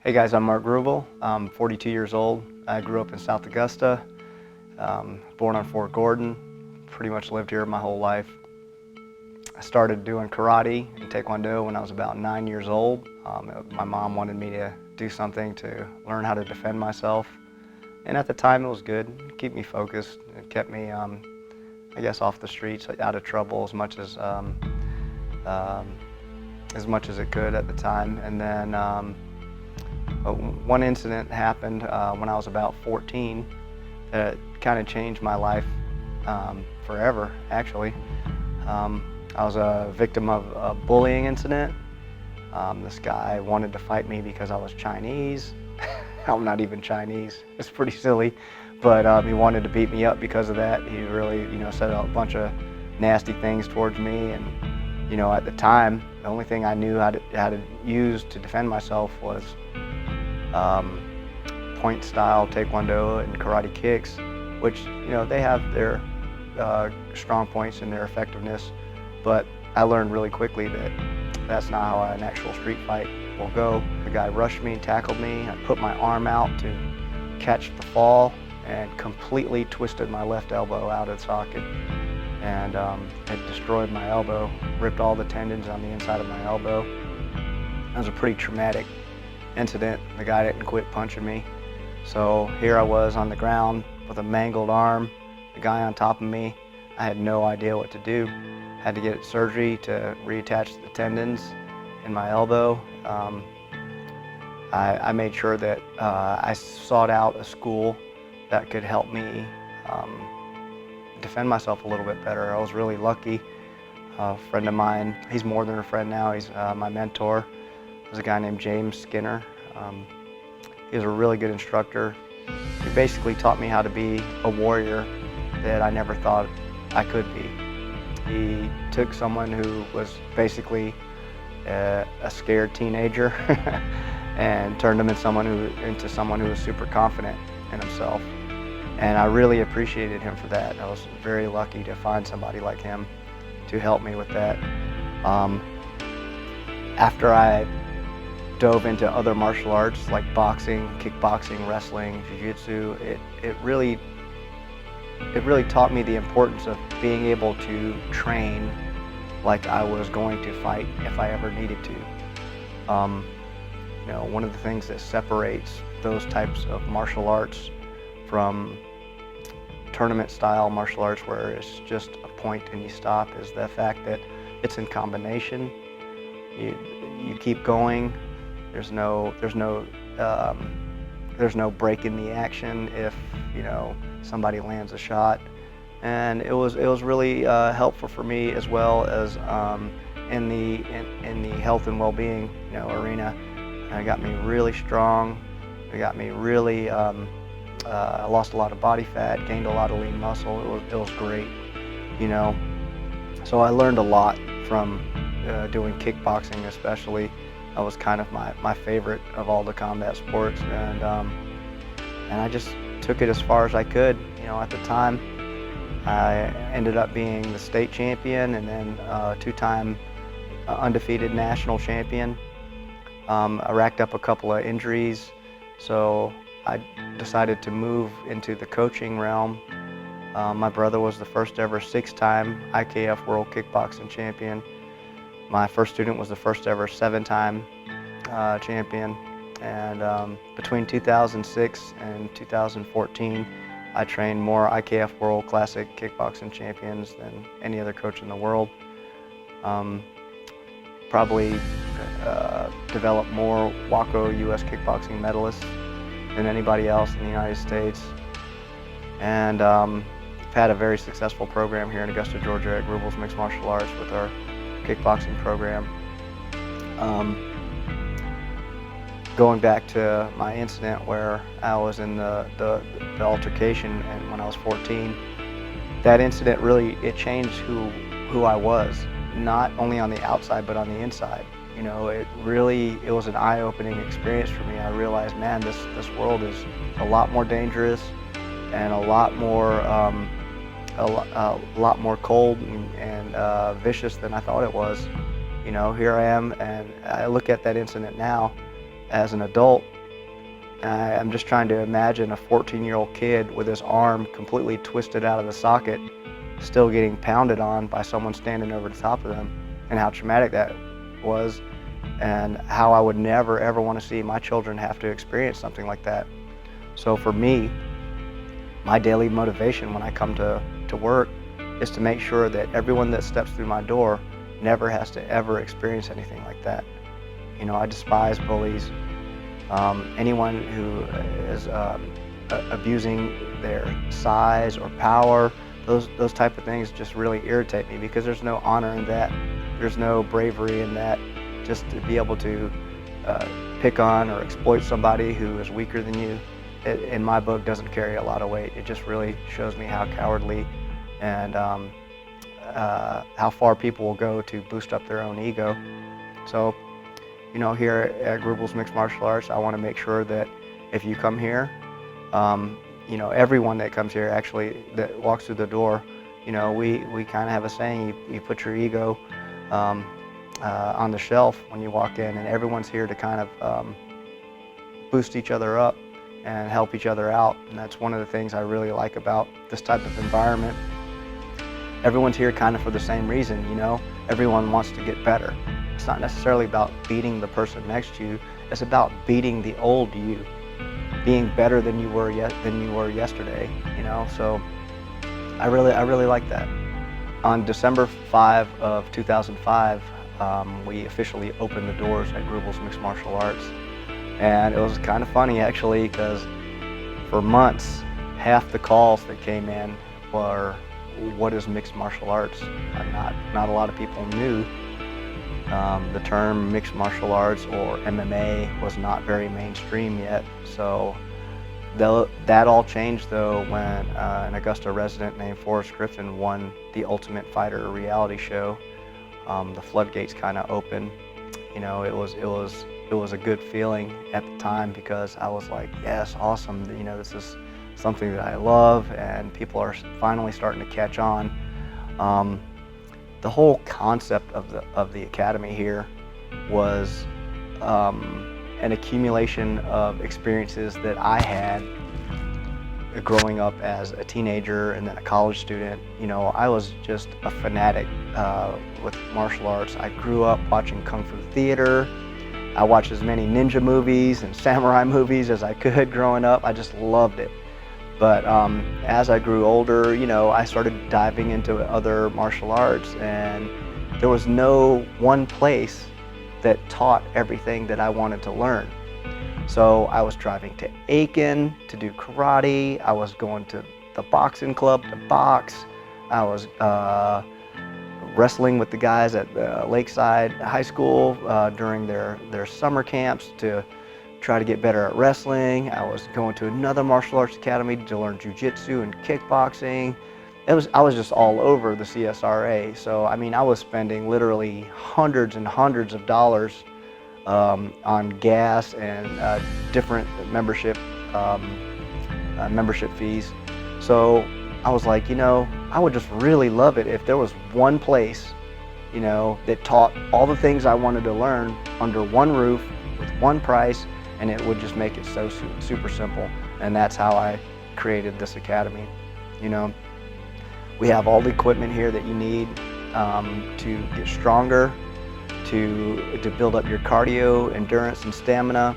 Hey guys, I'm Greubel. I'm 42 years old. I grew up in South Augusta, born on Fort Gordon, pretty much lived here my whole life. I started doing karate and taekwondo when I was about 9 years old. My mom wanted me to do something to learn how to defend myself. And at the time it was good, it kept me focused. It kept me, I guess, off the streets, out of trouble as much as it could at the time. And then one incident happened when I was about 14 that kind of changed my life forever, actually. I was a victim of a bullying incident. This guy wanted to fight me because I was Chinese. I'm not even Chinese. It's pretty silly, but he wanted to beat me up because of that. He really, said a bunch of nasty things towards me, and at the time, the only thing I knew how to use to defend myself was point style taekwondo and karate kicks, which they have their strong points and their effectiveness, but I learned really quickly that that's not how an actual street fight will go. The guy rushed me, tackled me. I put my arm out to catch the fall and completely twisted my left elbow out of the socket, and it destroyed my elbow, ripped all the tendons on the inside of my elbow. It was a pretty traumatic incident. The guy didn't quit punching me. So here I was on the ground with a mangled arm, the guy on top of me. I had no idea what to do. Had to get surgery to reattach the tendons in my elbow. I made sure that I sought out a school that could help me defend myself a little bit better. I was really lucky. A friend of mine, he's more than a friend now, he's my mentor. There's a guy named James Skinner. He was a really good instructor. He basically taught me how to be a warrior that I never thought I could be. He took someone who was basically a scared teenager and turned him into someone who was super confident in himself. And I really appreciated him for that. I was very lucky to find somebody like him to help me with that. After I dove into other martial arts like boxing, kickboxing, wrestling, jiu-jitsu, it really taught me the importance of being able to train like I was going to fight if I ever needed to. One of the things that separates those types of martial arts from tournament style martial arts where it's just a point and you stop is the fact that it's in combination. You keep going. There's no break in the action if somebody lands a shot, and it was really helpful for me as well as in the health and well-being arena. And it got me really strong. It got me really. I lost a lot of body fat, gained a lot of lean muscle. It was great, So I learned a lot from doing kickboxing, especially. That was kind of my favorite of all the combat sports, and I just took it as far as I could. At the time, I ended up being the state champion and then two-time undefeated national champion. I racked up a couple of injuries, so I decided to move into the coaching realm. My brother was the first ever 6-time IKF World Kickboxing Champion. My first student was the first ever 7-time champion. And between 2006 and 2014, I trained more IKF World Classic Kickboxing champions than any other coach in the world. Probably developed more WAKO US kickboxing medalists than anybody else in the United States. And I've had a very successful program here in Augusta, Georgia at Greubel's Mixed Martial Arts with our kickboxing program. Going back to my incident where I was in the altercation and when I was 14, that incident really, it changed who I was, not only on the outside but on the inside. It was an eye-opening experience for me. I realized, man, this world is a lot more dangerous and a lot more cold and vicious than I thought it was. Here I am, and I look at that incident now as an adult, I'm just trying to imagine a 14-year-old kid with his arm completely twisted out of the socket, still getting pounded on by someone standing over the top of them, and how traumatic that was, and how I would never ever want to see my children have to experience something like that. So for me, my daily motivation when I come to work is to make sure that everyone that steps through my door never has to ever experience anything like that. You know, I despise bullies. Anyone who is abusing their size or power, those type of things just really irritate me, because there's no honor in that. There's no bravery in that. Just to be able to pick on or exploit somebody who is weaker than you, in my book, doesn't carry a lot of weight. It just really shows me how cowardly and how far people will go to boost up their own ego. So, you know, here at Greubel's Mixed Martial Arts, I want to make sure that if you come here, you know, everyone that comes here actually that walks through the door, you know, we kind of have a saying, you put your ego on the shelf when you walk in, and everyone's here to kind of boost each other up and help each other out. And that's one of the things I really like about this type of environment. Everyone's here kind of for the same reason, you know. Everyone wants to get better. It's not necessarily about beating the person next to you. It's about beating the old you, being better than you were yesterday, you know. So I really like that. On December 5 of 2005, we officially opened the doors at Greubel's Mixed Martial Arts. And it was kind of funny, actually, because for months, half the calls that came in were, what is mixed martial arts? Not a lot of people knew. The term mixed martial arts or MMA was not very mainstream yet. So that all changed, though, when an Augusta resident named Forrest Griffin won the Ultimate Fighter reality show. The floodgates kind of opened. You know, it was a good feeling at the time, because I was like, yes, awesome. You know, this is something that I love, and people are finally starting to catch on. The whole concept of the academy here was an accumulation of experiences that I had growing up as a teenager and then a college student. You know, I was just a fanatic with martial arts. I grew up watching Kung Fu theater. I watched as many ninja movies and samurai movies as I could growing up. I just loved it. But as I grew older, you know, I started diving into other martial arts, and there was no one place that taught everything that I wanted to learn. So I was driving to Aiken to do karate. I was going to the boxing club to box. I was wrestling with the guys at Lakeside High School during their summer camps to try to get better at wrestling. I was going to another martial arts academy to learn jiu-jitsu and kickboxing. I was just all over the CSRA. So I mean, I was spending literally hundreds and hundreds of dollars on gas and different membership fees. So I was like, you know, I would just really love it if there was one place, you know, that taught all the things I wanted to learn under one roof with one price, and it would just make it so super simple. And that's how I created this academy. You know, we have all the equipment here that you need to get stronger, to build up your cardio, endurance, and stamina.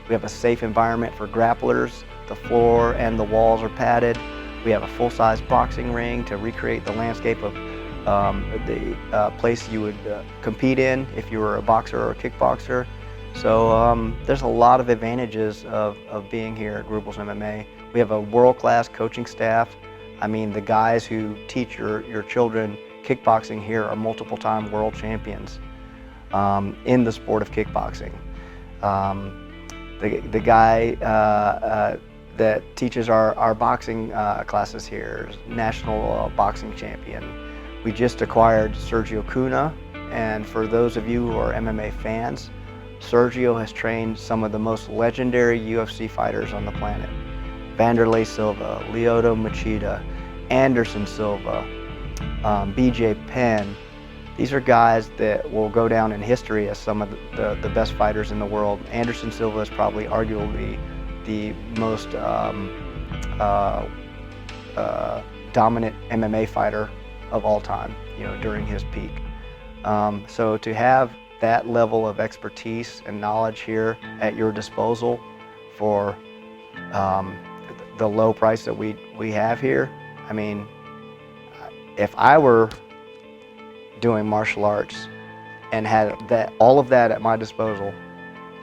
We have a safe environment for grapplers. The floor and the walls are padded. We have a full-size boxing ring to recreate the landscape of the place you would compete in if you were a boxer or a kickboxer. So there's a lot of advantages of being here at Greubel's MMA. We have a world-class coaching staff. I mean, the guys who teach your children kickboxing here are multiple-time world champions in the sport of kickboxing. The guy that teaches our boxing classes here is national boxing champion. We just acquired Sergio Cunha, and for those of you who are MMA fans, Sergio has trained some of the most legendary UFC fighters on the planet. Vanderlei Silva, Lyoto Machida, Anderson Silva, BJ Penn, These are guys that will go down in history as some of the best fighters in the world. Anderson Silva is probably arguably the most dominant MMA fighter of all time, you know, during his peak. So to have that level of expertise and knowledge here at your disposal for the low price that we have here, I mean, if I were doing martial arts and had all of that at my disposal,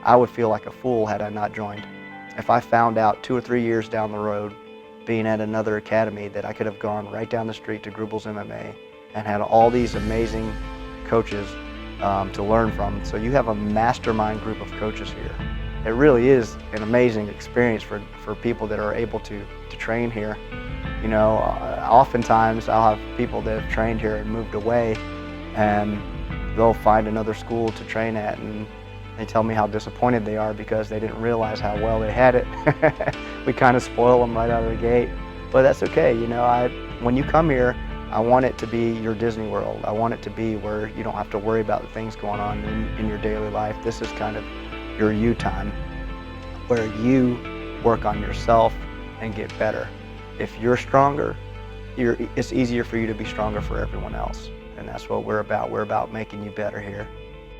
I would feel like a fool had I not joined. If I found out 2 or 3 years down the road, being at another academy, that I could have gone right down the street to Grubels MMA and had all these amazing coaches to learn from. So you have a mastermind group of coaches here. It really is an amazing experience for people that are able to train here. You know, oftentimes I'll have people that have trained here and moved away, and they'll find another school to train at, and they tell me how disappointed they are because they didn't realize how well they had it. We kind of spoil them right out of the gate, but that's okay. You know, when you come here, I want it to be your Disney World. I want it to be where you don't have to worry about the things going on in your daily life. This is kind of your you time, where you work on yourself and get better. If you're stronger, it's easier for you to be stronger for everyone else. And that's what we're about. We're about making you better here.